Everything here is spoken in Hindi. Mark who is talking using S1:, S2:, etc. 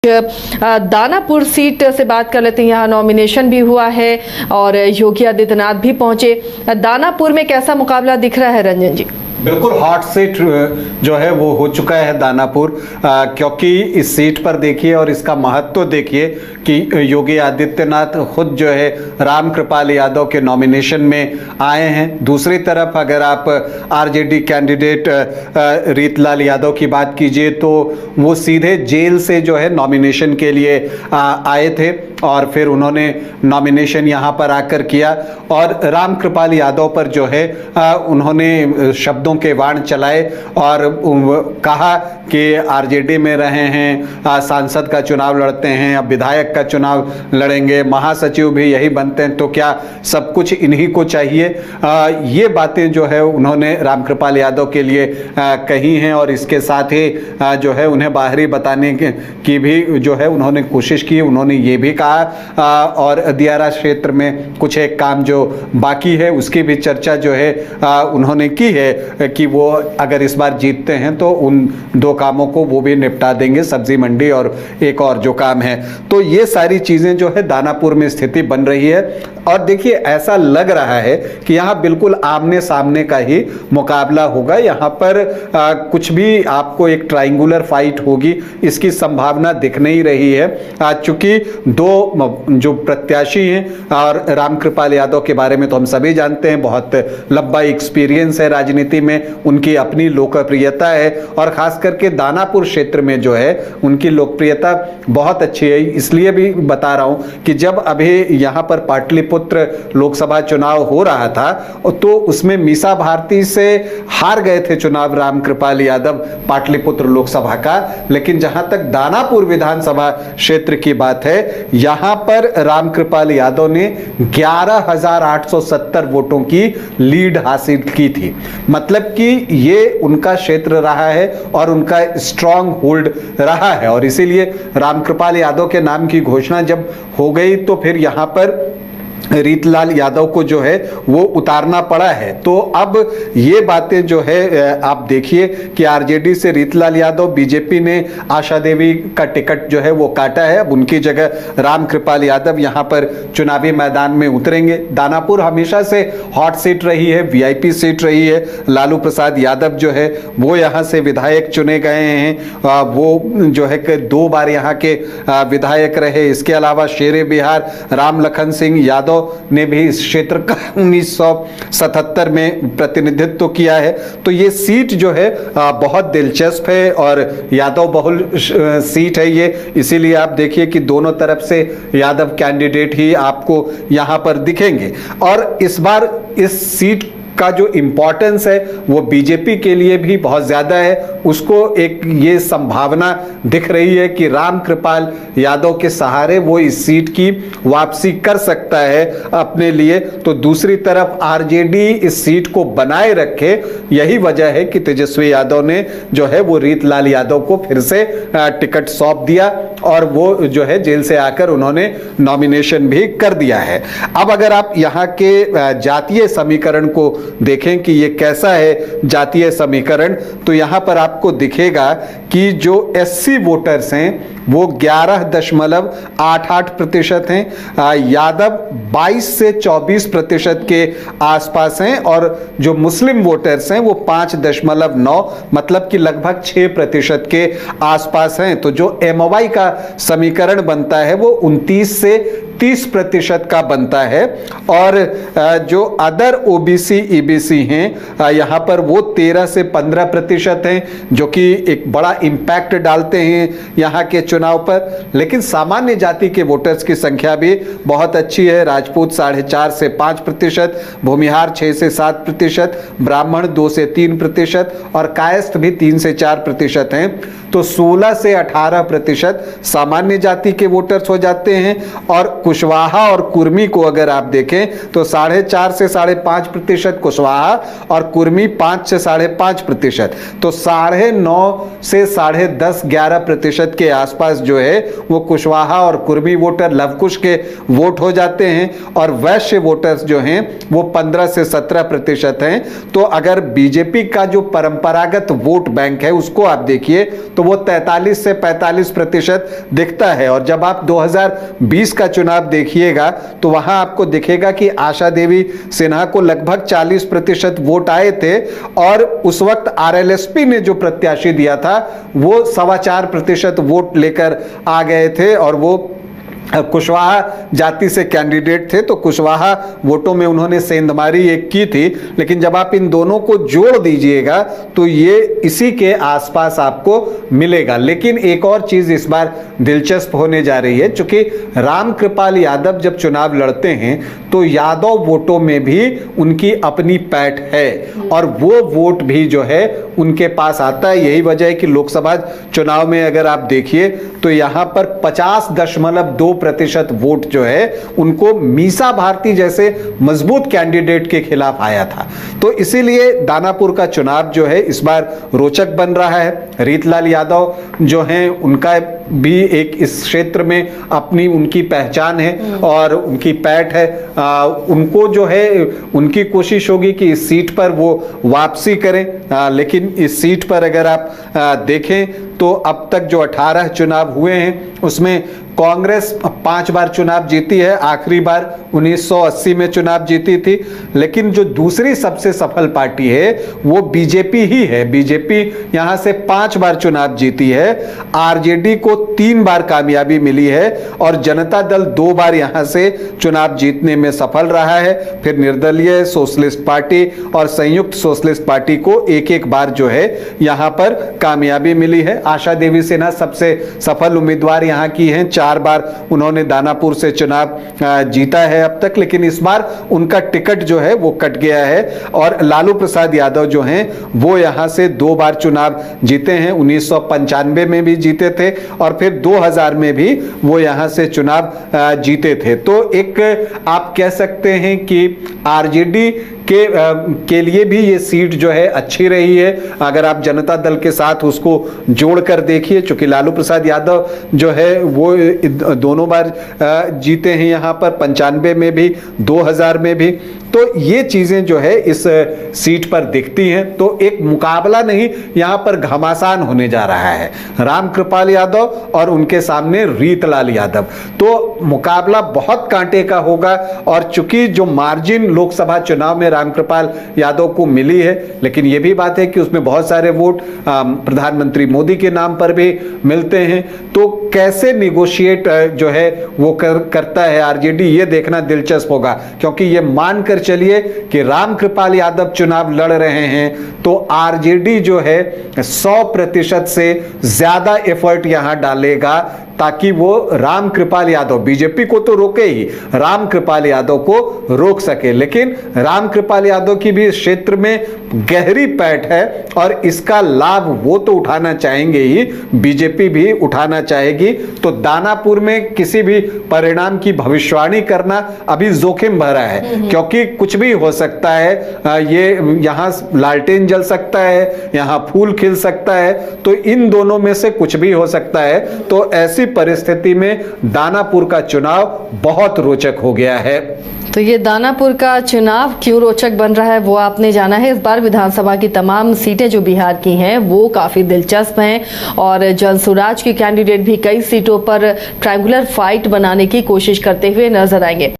S1: दानापुर सीट से बात कर लेते हैं। यहाँ नॉमिनेशन भी हुआ है और योगी आदित्यनाथ भी पहुंचे। दानापुर में कैसा मुकाबला दिख रहा है रंजन जी?
S2: बिल्कुल हॉट सीट जो है वो हो चुका है दानापुर, क्योंकि इस सीट पर देखिए और इसका महत्व देखिए कि योगी आदित्यनाथ खुद जो है रामकृपाल यादव के नॉमिनेशन में आए हैं। दूसरी तरफ अगर आप आरजेडी कैंडिडेट रीतलाल यादव की बात कीजिए तो वो सीधे जेल से जो है नॉमिनेशन के लिए आए थे और फिर उन्होंने नॉमिनेशन यहाँ पर आकर किया और रामकृपाल यादव पर जो है उन्होंने शब्दों के बाण चलाए और कहा कि आरजेडी में रहे हैं, सांसद का चुनाव लड़ते हैं, अब विधायक का चुनाव लड़ेंगे, महासचिव भी यही बनते हैं, तो क्या सब कुछ इन्हीं को चाहिए। ये बातें जो है उन्होंने रामकृपाल यादव के लिए कही हैं और इसके साथ ही जो है उन्हें बाहरी बताने की भी जो है उन्होंने कोशिश की। उन्होंने ये भी कहा और दियारा क्षेत्र में कुछ एक काम जो बाकी है उसकी भी चर्चा जो है उन्होंने की है कि वो अगर इस बार जीतते हैं तो उन दो कामों को वो भी निपटा देंगे, सब्जी मंडी और एक और जो काम है। तो ये सारी चीजें जो है दानापुर में स्थिति बन रही है और देखिए ऐसा लग रहा है कि यहाँ बिल्कुल आमने सामने का ही मुकाबला होगा। यहाँ पर कुछ भी आपको एक ट्रायंगुलर फाइट होगी इसकी संभावना दिख नहीं रही है। चूंकि दो जो प्रत्याशी हैं और रामकृपाल यादव के बारे में तो हम सभी जानते हैं, बहुत लंबा एक्सपीरियंस है राजनीति में, उनकी अपनी लोकप्रियता है और खास करके दानापुर क्षेत्र में जो है उनकी लोकप्रियता बहुत अच्छी है। इसलिए भी बता रहा हूं कि जब अभी यहां पर पाटलिपुत्र लोकसभा चुनाव हो रहा था तो उसमें मीसा भारती से हार गए थे चुनाव रामकृपाल यादव पाटलिपुत्र लोकसभा का, लेकिन जहां तक दानापुर विधानसभा क्षेत्र की बात है यहां पर रामकृपाल यादव ने 11,870 वोटों की लीड हासिल की थी। मतलब कि ये उनका क्षेत्र रहा है और उनका स्ट्रांग होल्ड रहा है और इसीलिए रामकृपाल यादव के नाम की घोषणा जब हो गई तो फिर यहां पर रीतलाल यादव को जो है वो उतारना पड़ा है। तो अब ये बातें जो है आप देखिए कि आरजेडी से रीतलाल यादव, बीजेपी ने आशा देवी का टिकट जो है वो काटा है, अब उनकी जगह रामकृपाल यादव यहाँ पर चुनावी मैदान में उतरेंगे। दानापुर हमेशा से हॉट सीट रही है, वीआईपी सीट रही है। लालू प्रसाद यादव जो है वो यहाँ से विधायक चुने गए हैं, वो जो है कि 2 बार यहाँ के विधायक रहे। इसके अलावा शेरे बिहार राम लखन सिंह यादव ने भी इस क्षेत्र का 1977 में प्रतिनिधित्व किया है। तो ये सीट जो है बहुत दिलचस्प है और यादव बहुल सीट है ये, इसीलिए आप देखिए कि दोनों तरफ से यादव कैंडिडेट ही आपको यहां पर दिखेंगे और इस बार इस सीट का जो इंपॉर्टेंस है वो बीजेपी के लिए भी बहुत ज्यादा है। उसको एक ये संभावना दिख रही है कि रामकृपाल यादव के सहारे वो इस सीट की वापसी कर सकता है अपने लिए। तो दूसरी तरफ आरजेडी इस सीट को बनाए रखे, यही वजह है कि तेजस्वी यादव ने जो है वो रीतलाल यादव को फिर से टिकट सौंप दिया और वो जो है जेल से आकर उन्होंने नॉमिनेशन भी कर दिया है। अब अगर आप यहाँ के जातीय समीकरण को देखें कि ये कैसा है जातीय समीकरण, तो यहां पर आपको दिखेगा कि जो एससी वोटर्स हैं वो 11.88% हैं, यादव 22 से 24% के आसपास हैं और जो मुस्लिम वोटर्स हैं वो 5.9 मतलब कि लगभग 6% के आसपास हैं। तो जो एमवाई का समीकरण बनता है वो 29 से 30% का बनता है और जो अदर ओबीसी ईबीसी हैं यहाँ पर वो 13 से 15% हैं, जो कि एक बड़ा इंपैक्ट डालते हैं यहाँ के चुनाव पर। लेकिन सामान्य जाति के वोटर्स की संख्या भी बहुत अच्छी है। राजपूत 4.5 से 5%, भूमिहार 6 से 7%, ब्राह्मण 2 से 3% और कायस्थ भी 3 से 4% हैं। तो 16 से 18% सामान्य जाति के वोटर्स हो जाते हैं और कुशवाहा और कुर्मी को अगर आप देखें तो 4.5 से 5.5% कुशवाहा और कुर्मी 5 से 5.5%, तो 9.5 से 10.5 11% के आसपास जो है वो कुशवाहा और कुर्मी वोटर लवकुश के वोट हो जाते हैं, और वैश्य वोटर्स जो हैं वो 15 से 17% हैं। तो अगर बीजेपी का जो परंपरागत वोट बैंक है उसको आप देखिए तो वो 43 से 45% दिखता है, और जब आप 2020 का चुनाव देखिएगा तो वहां आपको दिखेगा कि आशा देवी सिन्हा को लगभग 40% वोट आए थे, और उस वक्त आरएलएसपी ने जो प्रत्याशी दिया था वो 4.25% वोट लेकर आ गए थे, और वो कुशवाहा जाति से कैंडिडेट थे, तो कुशवाहा वोटों में उन्होंने सेंधमारी एक की थी। लेकिन जब आप इन दोनों को जोड़ दीजिएगा तो ये इसी के आसपास आपको मिलेगा। लेकिन एक और चीज इस बार दिलचस्प होने जा रही है, क्योंकि रामकृपाल यादव जब चुनाव लड़ते हैं तो यादव वोटों में भी उनकी अपनी पैठ है, और वो वोट भी जो है उनके पास आता है। यही वजह है कि लोकसभा चुनाव में अगर आप देखिए तो यहां पर 50.2% वोट जो है उनको मीसा भारती जैसे मजबूत कैंडिडेट के खिलाफ आया था। तो इसीलिए दानापुर का चुनाव जो है इस बार रोचक बन रहा है। रीतलाल यादव जो हैं उनका भी एक इस क्षेत्र में अपनी उनकी पहचान है और उनकी पैठ है। उनको जो है उनकी कोशिश होगी कि इस सीट पर वो वापसी करें, लेकिन इस सीट पर अगर आप देखें तो अब तक जो 18 चुनाव हुए हैं उसमें कांग्रेस 5 बार चुनाव जीती है, आखिरी बार 1980 में चुनाव जीती थी। लेकिन जो दूसरी सबसे सफल पार्टी है वो बीजेपी ही है। बीजेपी यहां से 5 बार चुनाव जीती है, आरजेडी को 3 बार कामयाबी मिली है, और जनता दल 2 बार यहां से चुनाव जीतने में सफल रहा है। फिर निर्दलीय, सोशलिस्ट पार्टी और संयुक्त सोशलिस्ट पार्टी को एक बार जो है यहां पर कामयाबी मिली है। आशा देवी सिन्हा सबसे सफल उम्मीदवार यहां की हैं, 4 बार उन्होंने दानापुर से चुनाव जीता है अब तक, लेकिन इस बार उनका टिकट जो है वो कट गया है। और लालू प्रसाद यादव जो हैं वो यहां से 2 बार चुनाव जीते हैं, 1995 में भी जीते थे और फिर 2000 में भी वो यहां से चुनाव जीते थे। तो एक आप कह सकते हैं कि आरजेडी के लिए भी ये सीट जो है अच्छी रही है, अगर आप जनता दल के साथ उसको जोड़कर देखिए, क्योंकि लालू प्रसाद यादव जो है वो दोनों बार जीते हैं यहां पर, 95 में भी 2000 में भी। तो ये चीजें जो है इस सीट पर दिखती हैं। तो एक मुकाबला नहीं, यहां पर घमासान होने जा रहा है, रामकृपाल यादव और उनके सामने रीतलाल यादव। तो मुकाबला बहुत कांटे का होगा, और चूंकि जो मार्जिन लोकसभा चुनाव में रामकृपाल यादव को मिली है, लेकिन यह भी बात है कि उसमें बहुत सारे वोट प्रधानमंत्री मोदी के नाम पर भी मिलते हैं। तो कैसे निगोशिएट जो है वो करता है आरजेडी, ये देखना दिलचस्प होगा। क्योंकि ये मानकर चलिए कि रामकृपाल यादव चुनाव लड़ रहे हैं तो आरजेडी जो है 100% से ज्यादा एफर्ट यहां डालेगा ताकि वो रामकृपाल यादव, बीजेपी को तो रोके ही, रामकृपाल यादव को रोक सके। लेकिन रामकृपाल यादव की भी इस क्षेत्र में गहरी पैठ है और इसका लाभ वो तो उठाना चाहेंगे ही, बीजेपी भी उठाना चाहेगी। तो दानापुर में किसी भी परिणाम की भविष्यवाणी करना अभी जोखिम भरा है, क्योंकि कुछ भी हो सकता है। ये यहां लालटेन जल सकता है, यहां फूल खिल सकता है, तो इन दोनों में से कुछ भी हो सकता है। तो ऐसी परिस्थिति में दानापुर का चुनाव बहुत रोचक हो गया है।
S1: तो ये दानापुर का चुनाव क्यों रोचक बन रहा है वो आपने जाना है। इस बार विधानसभा की तमाम सीटें जो बिहार की हैं वो काफ़ी दिलचस्प हैं, और जनसुराज के कैंडिडेट भी कई सीटों पर ट्रायंगुलर फाइट बनाने की कोशिश करते हुए नजर आएंगे।